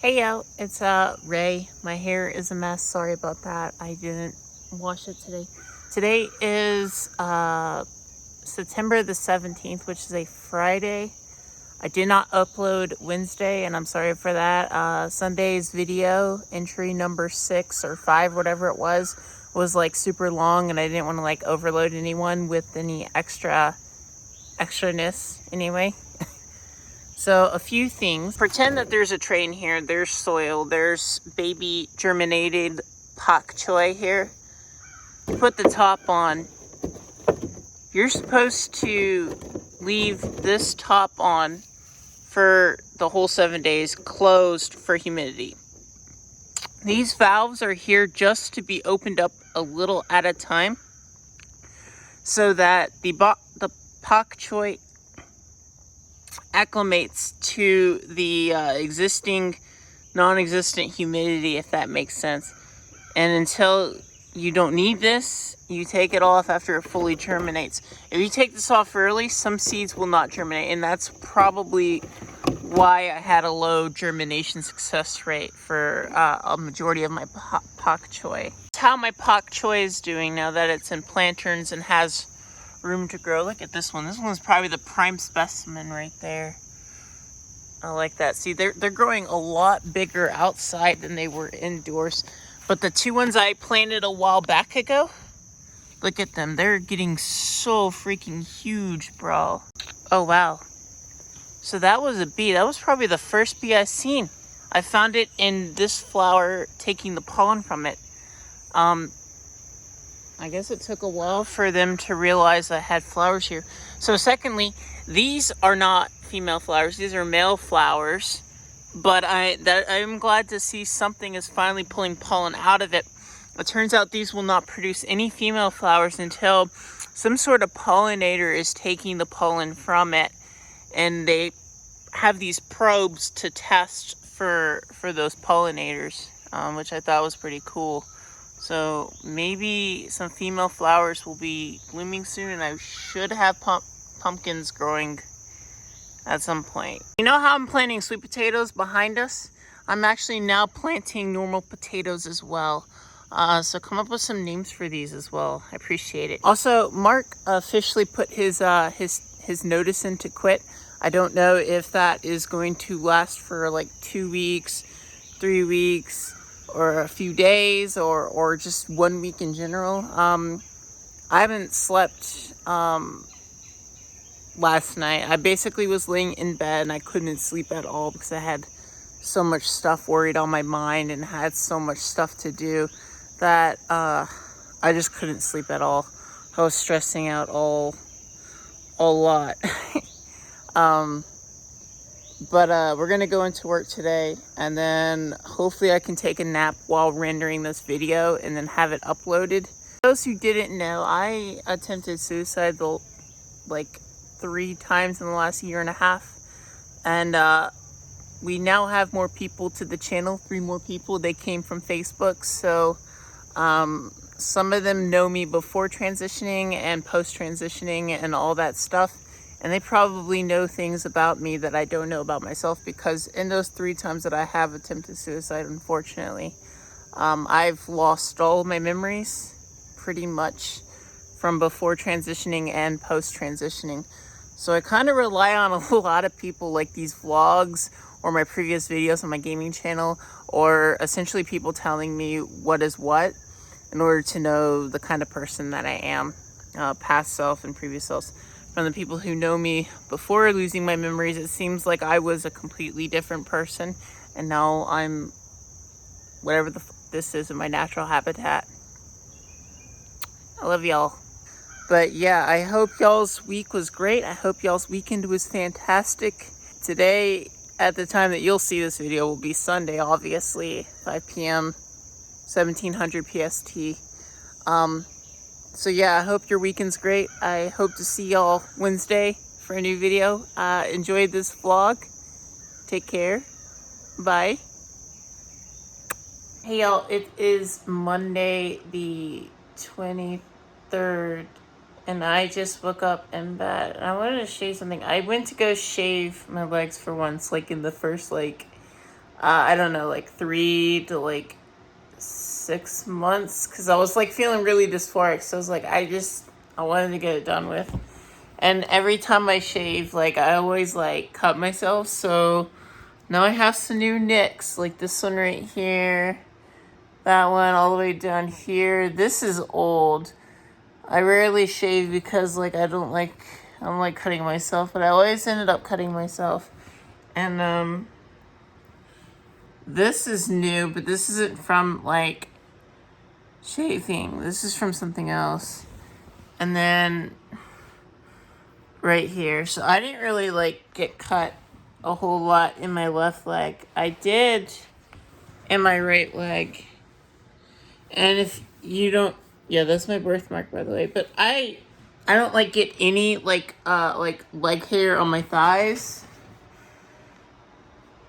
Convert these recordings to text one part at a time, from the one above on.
Hey yo, it's Rei. My hair is a mess. Sorry about that. I didn't wash it today. Today is September the 17th, which is a Friday. I did not upload Wednesday, and I'm sorry for that. Sunday's video, entry number 6 or 5, whatever it was like super long, and I didn't want to like overload anyone with any extraness anyway. So a few things. Pretend that there's a train here. There's soil. There's baby germinated Pac Choi here. Put the top on. You're supposed to leave this top on for the whole 7 days, closed for humidity. These valves are here just to be opened up a little at a time so that the Pac Choi acclimates to the existing non-existent humidity, if that makes sense. And until you don't need this, you take it off after it fully germinates. If you take this off early, some seeds will not germinate, and that's probably why I had a low germination success rate for a majority of my Pac Choi. That's how my Pac Choi is doing now that it's in planterns and has room to grow. Look at this one. This one's probably the prime specimen right there. I like that. See, they're growing a lot bigger outside than they were indoors. But the two ones I planted a while back ago, look at them. They're getting so freaking huge, bro. Oh, wow. So that was a bee. That was probably the first bee I seen. I found it in this flower, taking the pollen from it. I guess it took a while for them to realize I had flowers here. So secondly, these are not female flowers. These are male flowers. But I'm glad to see something is finally pulling pollen out of it. It turns out these will not produce any female flowers until some sort of pollinator is taking the pollen from it. And they have these probes to test for those pollinators, which I thought was pretty cool. So maybe some female flowers will be blooming soon, and I should have pumpkins growing at some point. You know how I'm planting sweet potatoes behind us? I'm actually now planting normal potatoes as well. So come up with some names for these as well. I appreciate it. Also, Mark officially put his notice in to quit. I don't know if that is going to last for like 2 weeks, 3 weeks, or a few days, or just 1 week in general. I haven't slept last night. I basically was laying in bed and I couldn't sleep at all because I had so much stuff worried on my mind and had so much stuff to do that I just couldn't sleep at all. I was stressing out a lot. But we're gonna go into work today, and then hopefully I can take a nap while rendering this video and then have it uploaded. For those who didn't know, I attempted suicide like 3 times in the last year and a half, and we now have more people to the channel. 3 more people. They came from Facebook, so some of them know me before transitioning and post transitioning and all that stuff. And they probably know things about me that I don't know about myself, because in those 3 times that I have attempted suicide, unfortunately, I've lost all my memories pretty much from before transitioning and post transitioning. So I kind of rely on a lot of people, like these vlogs or my previous videos on my gaming channel, or essentially people telling me what is what in order to know the kind of person that I am, past self and previous selves. From the people who know me before losing my memories, it seems like I was a completely different person, and now I'm whatever this is in my natural habitat. I love y'all. But yeah, I hope y'all's week was great. I hope y'all's weekend was fantastic. Today, at the time that you'll see this video, will be Sunday, obviously, 5 p.m., 1700 PST. So yeah, I hope your weekend's great. I hope to see y'all Wednesday for a new video. Enjoyed this vlog. Take care. Bye. Hey y'all, it is Monday the 23rd, and I just woke up in bed. And I wanted to show you something. I went to go shave my legs for once, like in the first I don't know, like 3 to like 6 months, because I was like feeling really dysphoric. So I was like, I wanted to get it done with. And every time I shave, like I always like cut myself. So now I have some new nicks, like this one right here, that one all the way down here. This is old. I rarely shave because like I don't like cutting myself, but I always ended up cutting myself. And this is new, but this isn't from like shaving. This is from something else. And then right here. So I didn't really like get cut a whole lot in my left leg. I did in my right leg. And if you don't, yeah, that's my birthmark, by the way. But I don't like get any like leg hair on my thighs.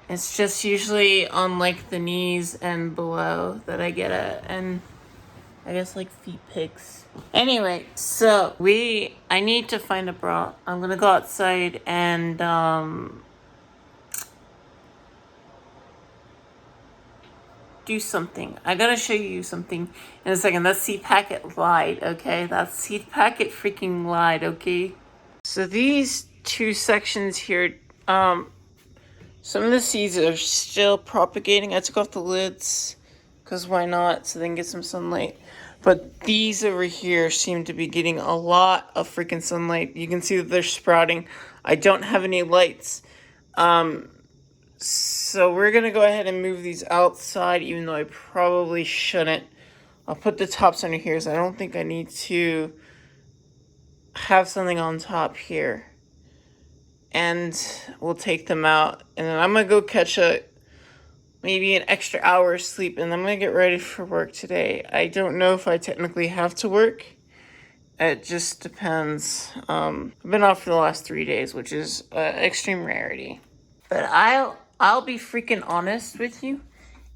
It's just usually on like the knees and below that I get it, and I guess like feet pics. Anyway, so I need to find a bra. I'm gonna go outside and do something. I gotta show you something in a second. That seed packet lied, okay? That seed packet freaking lied, okay? So these two sections here, some of the seeds are still propagating. I took off the lids, because why not? So they can get some sunlight. But these over here seem to be getting a lot of freaking sunlight. You can see that they're sprouting. I don't have any lights. So we're going to go ahead and move these outside, even though I probably shouldn't. I'll put the tops under here, so I don't think I need to have something on top here. And we'll take them out. And then I'm going to go catch maybe an extra hour of sleep, and I'm going to get ready for work today. I don't know if I technically have to work. It just depends. I've been off for the last 3 days, which is extreme rarity. But I'll be freaking honest with you.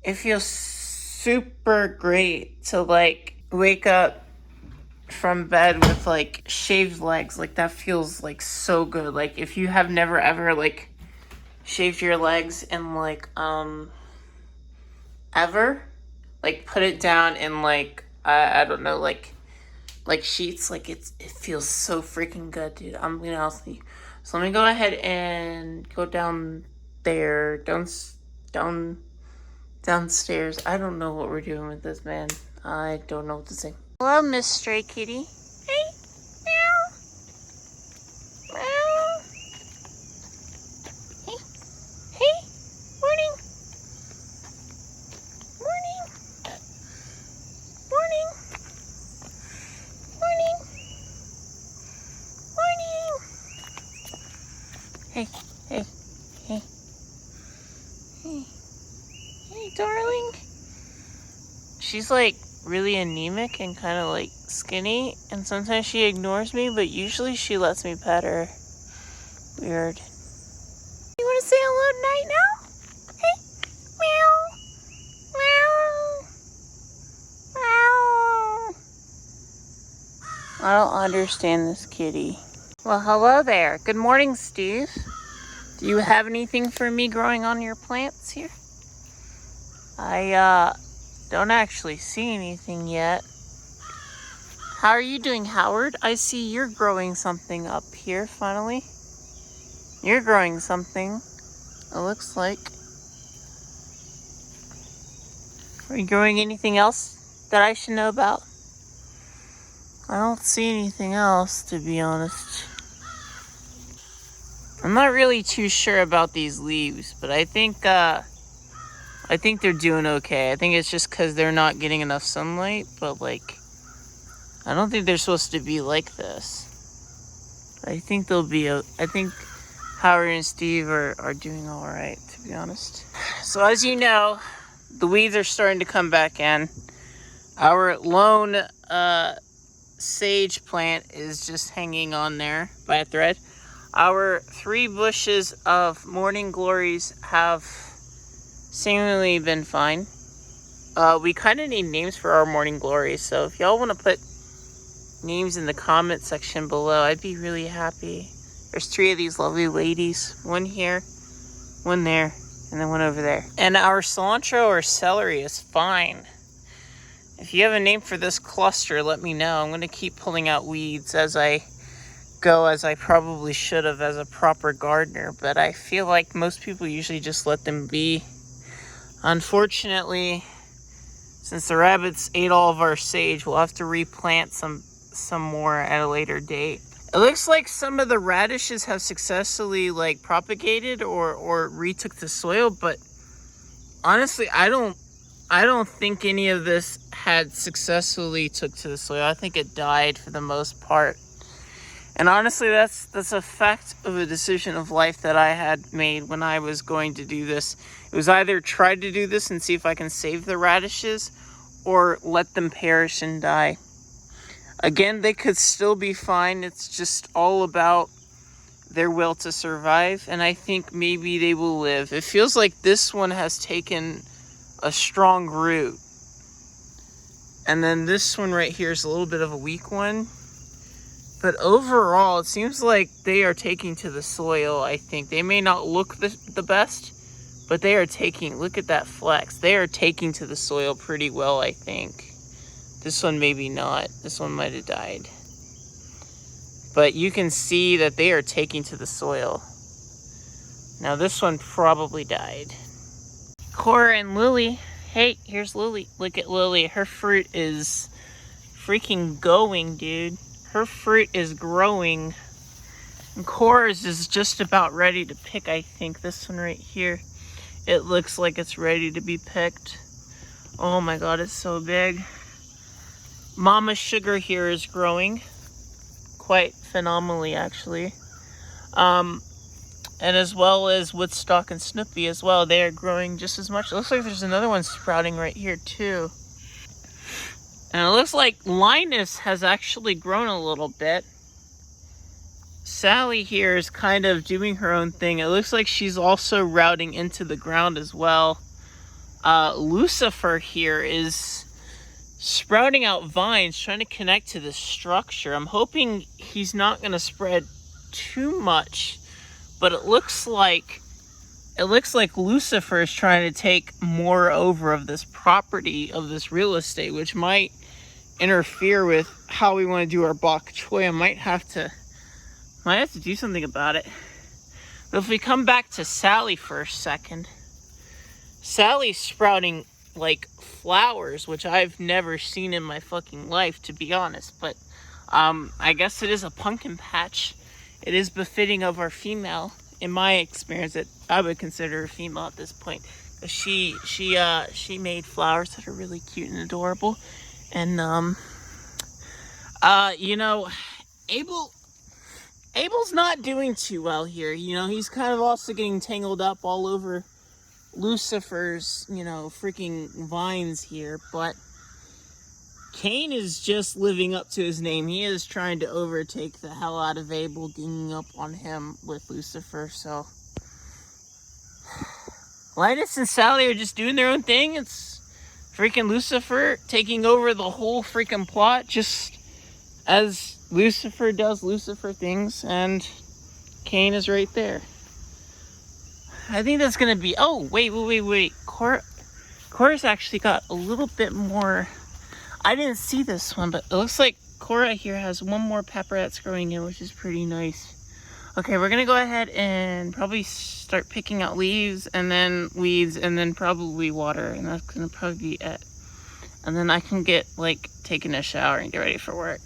It feels super great to like wake up from bed with like shaved legs. Like that feels like so good. Like if you have never ever like shaved your legs and like ever like put it down in like I don't know, like sheets, like it feels so freaking good, dude. I'm gonna ask you. So let me go ahead and go down there, downstairs. I don't know what we're doing with this, man. I don't know what to say. Hello, Miss Stray Kitty. Hey, meow, meow. Hey, hey, morning. Morning. Morning. Morning. Morning. Hey, hey, hey. Hey. Hey, darling. She's like really anemic and kind of like skinny, and sometimes she ignores me, but usually she lets me pet her. Weird. You want to say hello night now? Hey, meow, meow, meow. I don't understand this kitty. Well, hello there. Good morning, Steve. Do you have anything for me growing on your plants here? I don't actually see anything yet. How are you doing, Howard? I see you're growing something up here, finally. You're growing something, it looks like. Are you growing anything else that I should know about? I don't see anything else, to be honest. I'm not really too sure about these leaves, but I think they're doing okay. I think it's just because they're not getting enough sunlight, but like, I don't think they're supposed to be like this. I think they'll be, I think Howard and Steve are doing all right, to be honest. So as you know, the weeds are starting to come back in. Our lone sage plant is just hanging on there by a thread. Our 3 bushes of morning glories have seemingly been fine. We kind of need names for our morning glories, so if y'all want to put names in the comment section below, I'd be really happy. There's 3 of these lovely ladies, one here, one there. And then one over there. And our cilantro or celery is fine. If you have a name for this cluster, let me know. I'm going to keep pulling out weeds as I go, as I probably should have as a proper gardener. But I feel like most people usually just let them be. Unfortunately, since the rabbits ate all of our sage, we'll have to replant some more at a later date. It looks like some of the radishes have successfully like propagated or retook the soil, but honestly, I don't think any of this had successfully took to the soil. I think it died for the most part. And honestly, that's a fact of a decision of life that I had made when I was going to do this. It was either try to do this and see if I can save the radishes or let them perish and die. Again, they could still be fine. It's just all about their will to survive. And I think maybe they will live. It feels like this one has taken a strong root. And then this one right here is a little bit of a weak one. But overall, it seems like they are taking to the soil, I think. They may not look the best, but they are taking, look at that flex. They are taking to the soil pretty well, I think. This one maybe not. This one might have died. But you can see that they are taking to the soil. Now this one probably died. Cora and Lily. Hey, here's Lily. Look at Lily. Her fruit is freaking going, dude. Her fruit is growing. And Cora's is just about ready to pick, I think. This one right here. It looks like it's ready to be picked. Oh my god, it's so big. Mama Sugar here is growing quite phenomenally, actually. And as well as Woodstock and Snoopy as well. They are growing just as much. It looks like there's another one sprouting right here too. And it looks like Linus has actually grown a little bit. Sally here is kind of doing her own thing. It looks like she's also routing into the ground as well. Lucifer here is sprouting out vines, trying to connect to the structure. I'm hoping he's not going to spread too much, but it looks like Lucifer is trying to take more over of this property, of this real estate, which might interfere with how we want to do our bok choy. I might have to do something about it. But if we come back to Sally for a second, Sally's sprouting like flowers, which I've never seen in my fucking life, to be honest. But I guess it is a pumpkin patch. It is befitting of our female, in my experience. That I would consider a female at this point. She made flowers that are really cute and adorable. And you know, Abel's not doing too well here. You know, he's kind of also getting tangled up all over Lucifer's, you know, freaking vines here. But Cain is just living up to his name. He is trying to overtake the hell out of Abel, ganging up on him with Lucifer. So Linus and Sally are just doing their own thing. It's freaking Lucifer taking over the whole freaking plot, just as Lucifer does Lucifer things, and Cain is right there. I think that's gonna be, oh, wait. Cora's actually got a little bit more. I didn't see this one, but it looks like Cora here has one more pepper that's growing in, which is pretty nice. Okay, we're gonna go ahead and probably start picking out leaves and then weeds and then probably water, and that's gonna probably be it. And then I can get like taking a shower and get ready for work.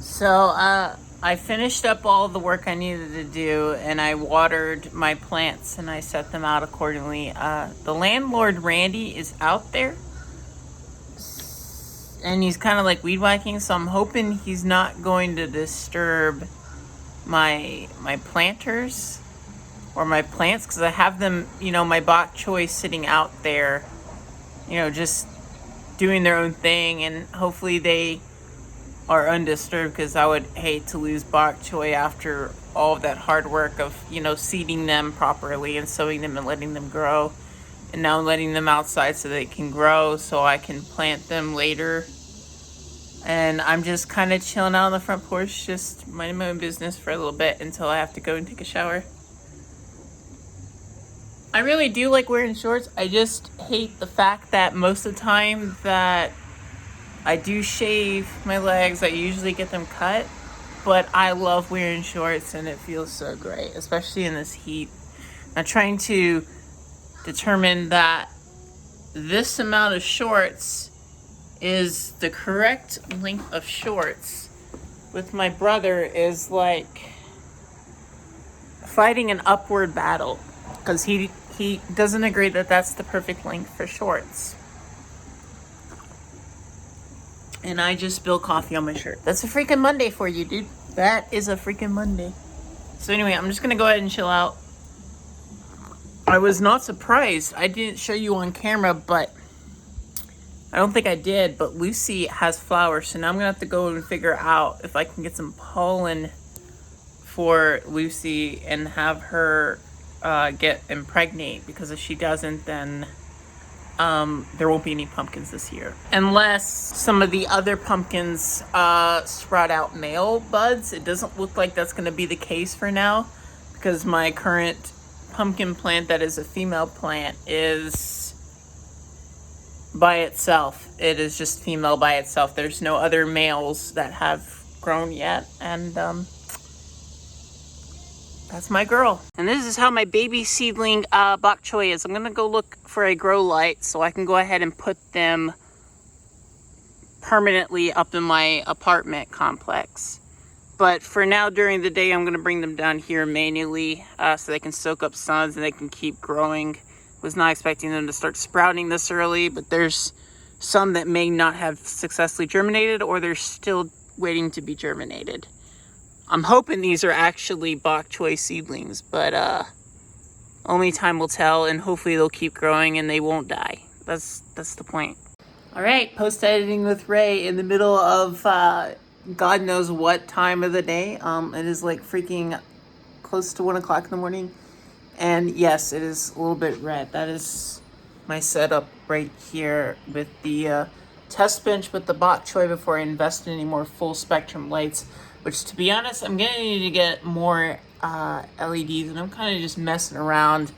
So I finished up all the work I needed to do, and I watered my plants and I set them out accordingly. The landlord Randy is out there, and he's kind of like weed whacking, so I'm hoping he's not going to disturb my planters or my plants, because I have them, you know, my bok choy sitting out there, you know, just doing their own thing, and hopefully they are undisturbed, because I would hate to lose bok choy after all of that hard work of, you know, seeding them properly and sowing them and letting them grow, and now letting them outside so they can grow so I can plant them later. And I'm just kind of chilling out on the front porch, just minding my own business for a little bit until I have to go and take a shower. I really do like wearing shorts. I just hate the fact that most of the time that I do shave my legs, I usually get them cut. But I love wearing shorts and it feels so great, especially in this heat. I'm trying to determine that this amount of shorts is the correct length of shorts with my brother is like fighting an upward battle because he doesn't agree that that's the perfect length for shorts. And I just spilled coffee on my shirt. That's a freaking Monday for you, dude. That is a freaking Monday. So anyway, I'm just gonna go ahead and chill out. I was not surprised. I didn't show you on camera, but I don't think I did, but Lucy has flowers. So now I'm gonna have to go and figure out if I can get some pollen for Lucy and have her impregnate, because if she doesn't, then there won't be any pumpkins this year. Unless some of the other pumpkins sprout out male buds. It doesn't look like that's gonna be the case for now, because my current pumpkin plant that is a female plant is by itself. It is just female by itself. There's no other males that have grown yet, and that's my girl. And this is how my baby seedling bok choy is. I'm gonna go look for a grow light so I can go ahead and put them permanently up in my apartment complex. But for now, during the day, I'm gonna bring them down here manually so they can soak up suns and they can keep growing. Was not expecting them to start sprouting this early, but there's some that may not have successfully germinated, or they're still waiting to be germinated. I'm hoping these are actually bok choy seedlings, but only time will tell, and hopefully they'll keep growing and they won't die. That's the point. All right, post-editing with Rei in the middle of God knows what time of the day. It is like freaking close to 1 o'clock in the morning. And yes, it is a little bit red. That is my setup right here with the test bench with the bok choy before I invest in any more full spectrum lights. Which, to be honest, I'm gonna need to get more LEDs, and I'm kind of just messing around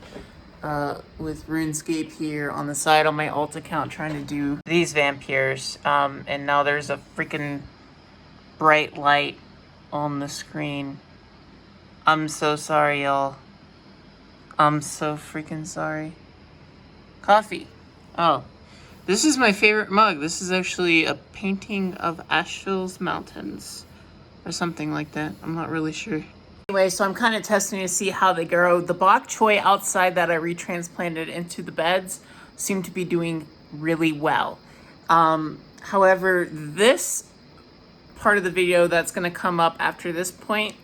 with RuneScape here on the side on my alt account, trying to do these vampires. And now there's a freaking bright light on the screen. I'm so sorry, y'all. I'm so freaking sorry. Coffee. Oh, this is my favorite mug. This is actually a painting of Asheville's mountains. Or something like that. I'm not really sure. Anyway, so I'm kind of testing to see how they grow. The bok choy outside that I retransplanted into the beds seem to be doing really well. However, this part of the video that's going to come up after this point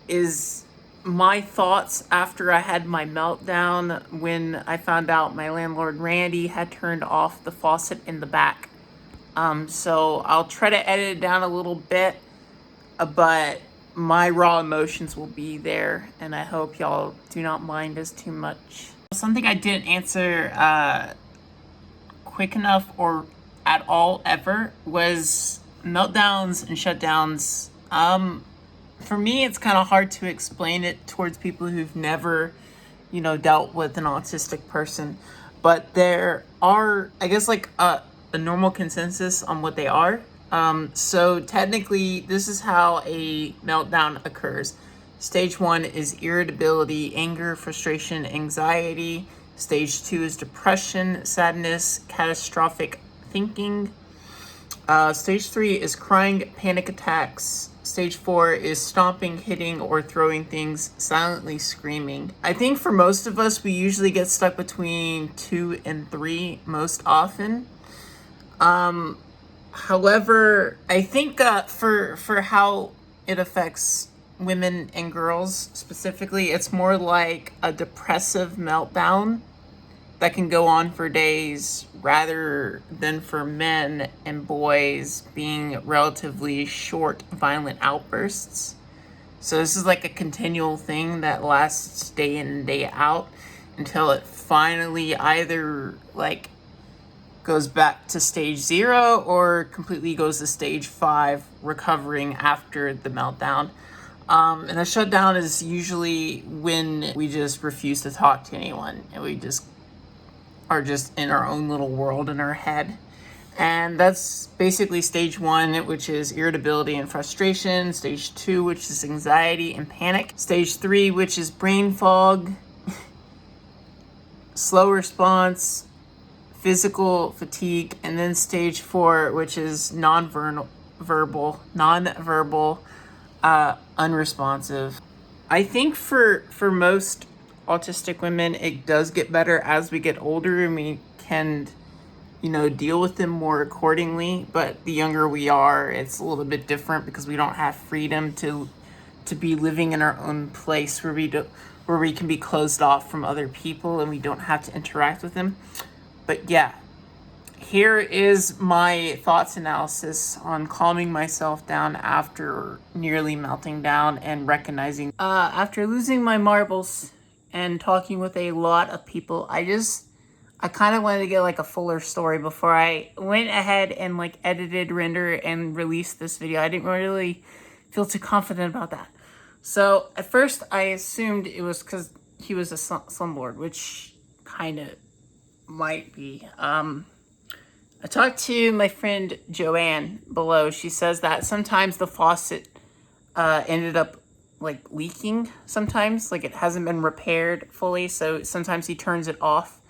is my thoughts after I had my meltdown when I found out my landlord Randy had turned off the faucet in the back. So I'll try to edit it down a little bit. But my raw emotions will be there, and I hope y'all do not mind us too much. Something I didn't answer quick enough or at all ever was meltdowns and shutdowns. For me, it's kind of hard to explain it towards people who've never, dealt with an autistic person. But there are, I guess, like a normal consensus on what they are. So technically, this is how a meltdown occurs. Stage 1 is irritability, anger, frustration, anxiety. Stage 2 is depression, sadness, catastrophic thinking. Stage 3 is crying, panic attacks. Stage 4 is stomping, hitting, or throwing things, silently screaming. I think for most of us, we usually get stuck between 2 and 3 most often. However, I think for how it affects women and girls specifically, it's more like a depressive meltdown that can go on for days rather than for men and boys being relatively short, violent outbursts. So this is like a continual thing that lasts day in and day out until it finally either like goes back to stage 0 or completely goes to stage 5, recovering after the meltdown. And a shutdown is usually when we just refuse to talk to anyone and we just are just in our own little world in our head. And that's basically stage 1, which is irritability and frustration. Stage 2, which is anxiety and panic. Stage 3, which is brain fog, slow response, physical fatigue. And then stage 4, which is non-verbal, unresponsive. I think for most autistic women, it does get better as we get older and we can, you know, deal with them more accordingly. But the younger we are, it's a little bit different because we don't have freedom to be living in our own place where we can be closed off from other people and we don't have to interact with them. But yeah, here is my thoughts analysis on calming myself down after nearly melting down and recognizing after losing my marbles and talking with a lot of people, I kind of wanted to get like a fuller story before I went ahead and like edited, rendered, and released this video. I didn't really feel too confident about that. So at first I assumed it was because he was a slumlord, which kind of might be. I talked to my friend Joanne below. She says that sometimes the faucet ended up like leaking sometimes, like it hasn't been repaired fully. So sometimes he turns it off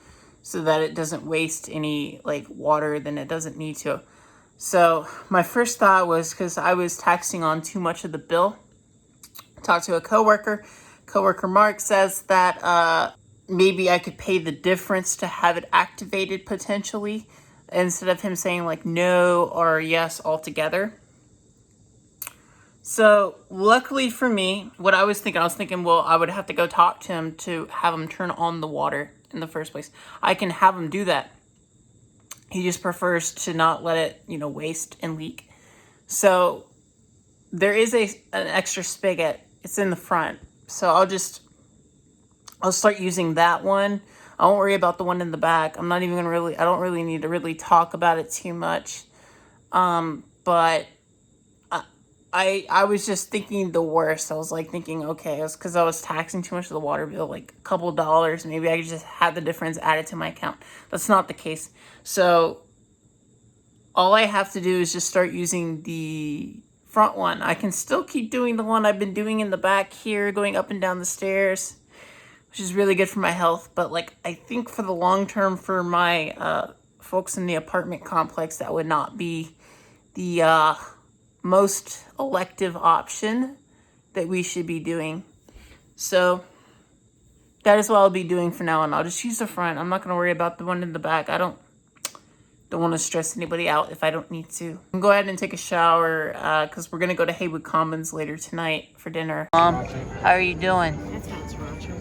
so that it doesn't waste any like water than it doesn't need to. So my first thought was because I was taxing on too much of the bill. Talked to a coworker. Coworker Mark says that maybe I could pay the difference to have it activated potentially, instead of him saying like no or yes altogether. So luckily for me, what I was thinking, well, I would have to go talk to him to have him turn on the water in the first place. I can have him do that. He just prefers to not let it, you know, waste and leak. So there is an extra spigot. It's in the front. So I'll start using that one. I won't worry about the one in the back. I'm not even gonna I don't really need to really talk about it too much. But I was just thinking the worst. I was like thinking, okay, it's because I was taxing too much of the water bill, like a couple of dollars. Maybe I could just have the difference added to my account. That's not the case. So all I have to do is just start using the front one. I can still keep doing the one I've been doing in the back here, going up and down the stairs, which is really good for my health. But like, I think for the long term, for my folks in the apartment complex, that would not be the most elective option that we should be doing. So that is what I'll be doing for now on. I'll just use the front. I'm not going to worry about the one in the back. I don't want to stress anybody out if I don't need to. I'm go ahead and take a shower because we're going to go to Haywood Commons later tonight for dinner. Mom, how are you doing?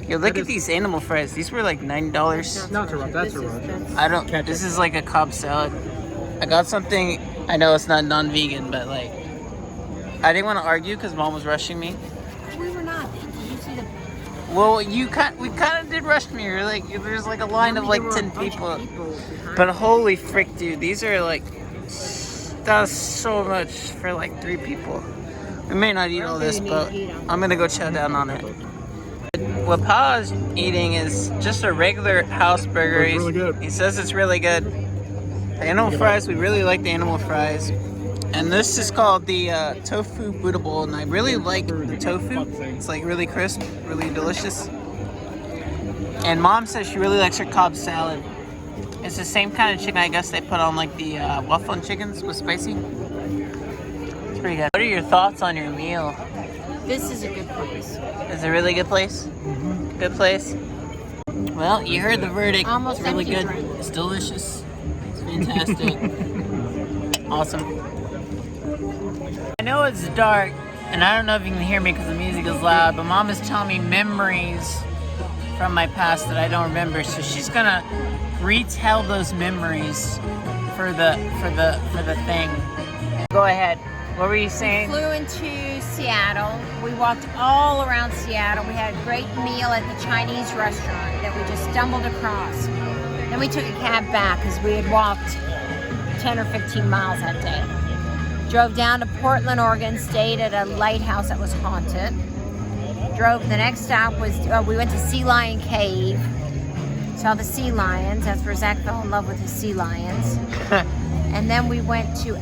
Yo, look at these animal fries. These were like $90. Not sriracha, that's sriracha. I don't, this is like a Cobb salad. I got something, I know it's not non-vegan, but like, I didn't want to argue because Mom was rushing me. We were not. Did you see the... Well, we kind of did rush me. You're like, there's like a line of like 10 people. But holy frick, dude, these are like, that's so much for like 3 people. We may not eat all this, but I'm gonna go chow down on it. What Pa's eating is just a regular house burger. It's really good. He says it's really good. The animal fries, we really like the animal fries. And this is called the tofu Buddha bowl, and I really like the tofu. It's like really crisp, really delicious. And Mom says she really likes her Cobb salad. It's the same kind of chicken I guess they put on like the waffle and chickens with spicy. It's pretty good. What are your thoughts on your meal? This is a good place. It's a really good place? Mm-hmm. Good place? Well, you heard the verdict. Almost it's really good. empty. It's delicious. It's fantastic. Awesome. I know it's dark, and I don't know if you can hear me because the music is loud, but Mom is telling me memories from my past that I don't remember, so she's gonna retell those memories for the thing. Go ahead. What were you saying? We flew into Seattle. We walked all around Seattle. We had a great meal at the Chinese restaurant that we just stumbled across. Then we took a cab back because we had walked 10 or 15 miles that day. Drove down to Portland, Oregon, stayed at a lighthouse that was haunted. Drove, the next stop was, we went to Sea Lion Cave. Saw the sea lions. That's where Zach fell in love with his sea lions. And then we went to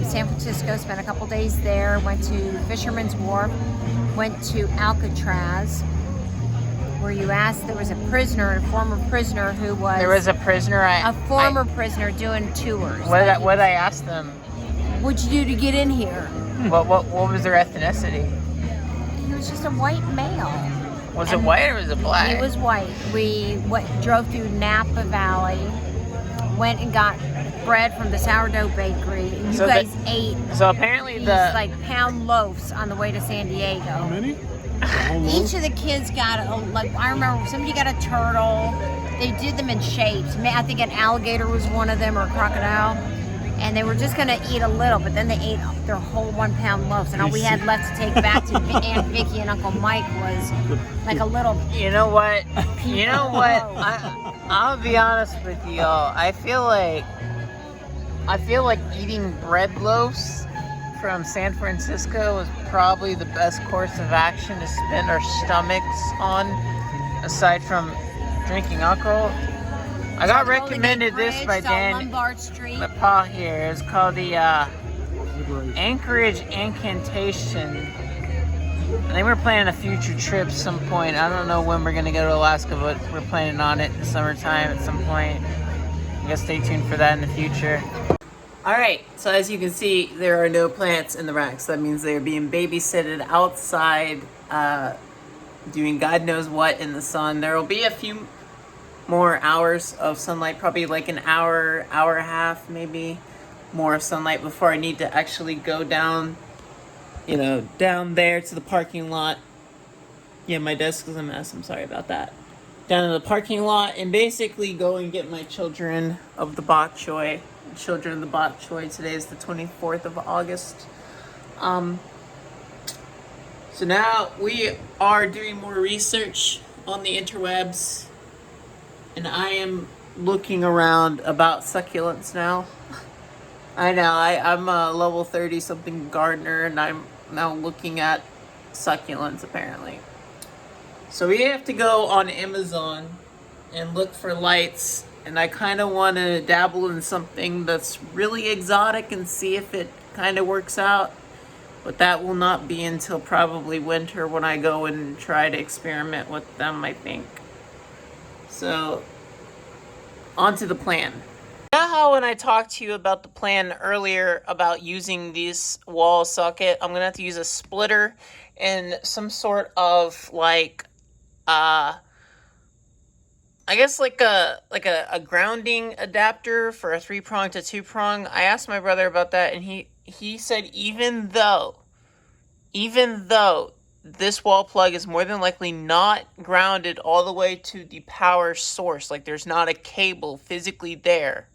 San Francisco, spent a couple days there, went to Fisherman's Wharf, went to Alcatraz, where you asked, there was a prisoner, a former prisoner who was... There was a prisoner? A former prisoner doing tours. What did I ask them? What'd you do to get in here? What was their ethnicity? He was just a white male. Was it white or was it black? He was white. We drove through Napa Valley, went and got bread from the sourdough bakery. And you guys ate. So apparently these, like pound loaves on the way to San Diego. How many? Each of the kids got I remember somebody got a turtle. They did them in shapes. I think an alligator was one of them, or a crocodile. And they were just gonna eat a little, but then they ate their whole 1 pound loaves, and all we had left to take back to Aunt Vicky and Uncle Mike was like a little. You know what? I'll be honest with y'all. I feel like eating bread loaves from San Francisco is probably the best course of action to spend our stomachs on, aside from drinking alcohol. I got recommended this by Dan Paul here. It's called the Anchorage Incantation. I think we're planning a future trip some point. I don't know when we're going to go to Alaska, but we're planning on it in the summertime at some point. I guess stay tuned for that in the future. Alright, so as you can see, there are no plants in the racks. That means they're being babysitted outside, doing God knows what in the sun. There will be a few more hours of sunlight, probably like an hour, hour and a half, maybe more of sunlight before I need to actually go down, down there to the parking lot. Yeah, my desk is a mess. I'm sorry about that. Down in the parking lot and basically go and get my children of the bok choy. Children of the bok choy. Today is the 24th of August. So now we are doing more research on the interwebs. And I am looking around about succulents now. I know, I'm a level 30 something gardener, and I'm now looking at succulents apparently. So we have to go on Amazon and look for lights, and I kind of want to dabble in something that's really exotic and see if it kind of works out. But that will not be until probably winter when I go and try to experiment with them, I think. So, on to the plan. You know how when I talked to you about the plan earlier about using this wall socket, I'm going to have to use a splitter and some sort of I guess like a grounding adapter for a 3-prong to 2-prong. I asked my brother about that, and he said even though this wall plug is more than likely not grounded all the way to the power source, like there's not a cable physically there,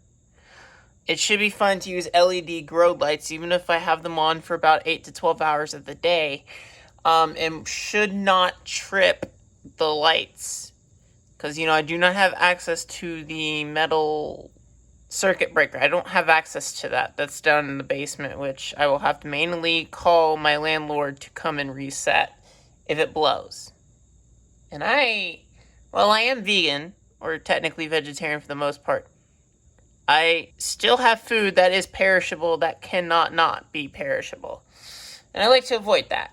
it should be fine to use LED grow lights, even if I have them on for about 8 to 12 hours of the day, and should not trip the lights, because I do not have access to the metal circuit breaker. I don't have access to that. That's down in the basement, which I will have to manually call my landlord to come and reset if it blows. And I am vegan, or technically vegetarian for the most part, I still have food that is perishable that cannot not be perishable. And I like to avoid that.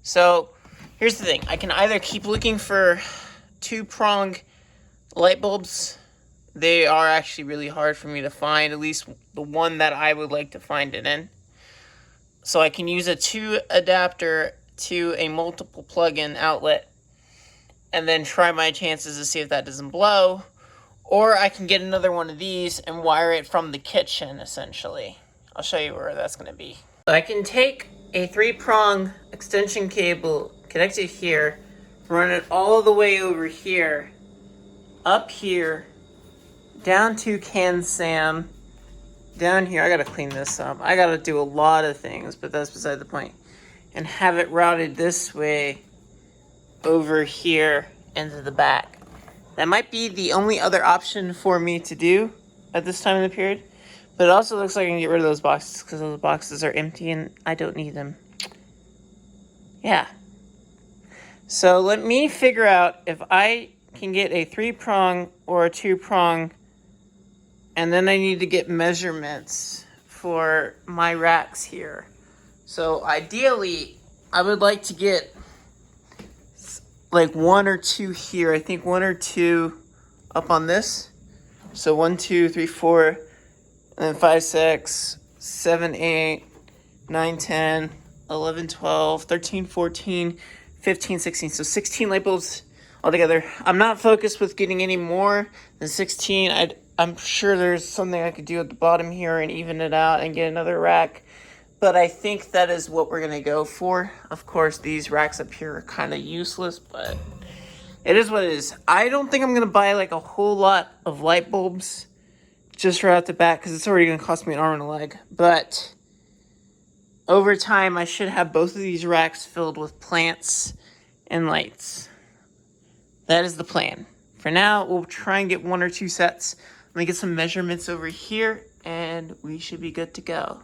So, here's the thing. I can either keep looking for 2-prong light bulbs. They are actually really hard for me to find, at least the one that I would like to find it in. So I can use a 2 adapter to a multiple plug-in outlet and then try my chances to see if that doesn't blow. Or I can get another one of these and wire it from the kitchen, essentially. I'll show you where that's going to be. So I can take a 3-prong extension cable, connect it here, run it all the way over here, up here, down to CanSam, down here. I gotta clean this up. I gotta do a lot of things, but that's beside the point. And have it routed this way over here into the back. That might be the only other option for me to do at this time in the period. But it also looks like I can get rid of those boxes because those boxes are empty and I don't need them. Yeah. So let me figure out if I can get a 3-prong or a 2-prong, and then I need to get measurements for my racks here. So ideally, I would like to get like 1 or 2 here. I think 1 or 2 up on this. So 1, 2, 3, 4, and then 5, 6, 7, 8, 9, 10, 11, 12, 13, 14, 15, 16. So 16 light bulbs altogether. I'm not focused with getting any more than 16. I'm sure there's something I could do at the bottom here and even it out and get another rack. But I think that is what we're going to go for. Of course, these racks up here are kind of useless, but it is what it is. I don't think I'm going to buy like a whole lot of light bulbs just right out the bat because it's already going to cost me an arm and a leg. But over time, I should have both of these racks filled with plants and lights. That is the plan. For now, we'll try and get 1 or 2 sets. Let me get some measurements over here, and we should be good to go.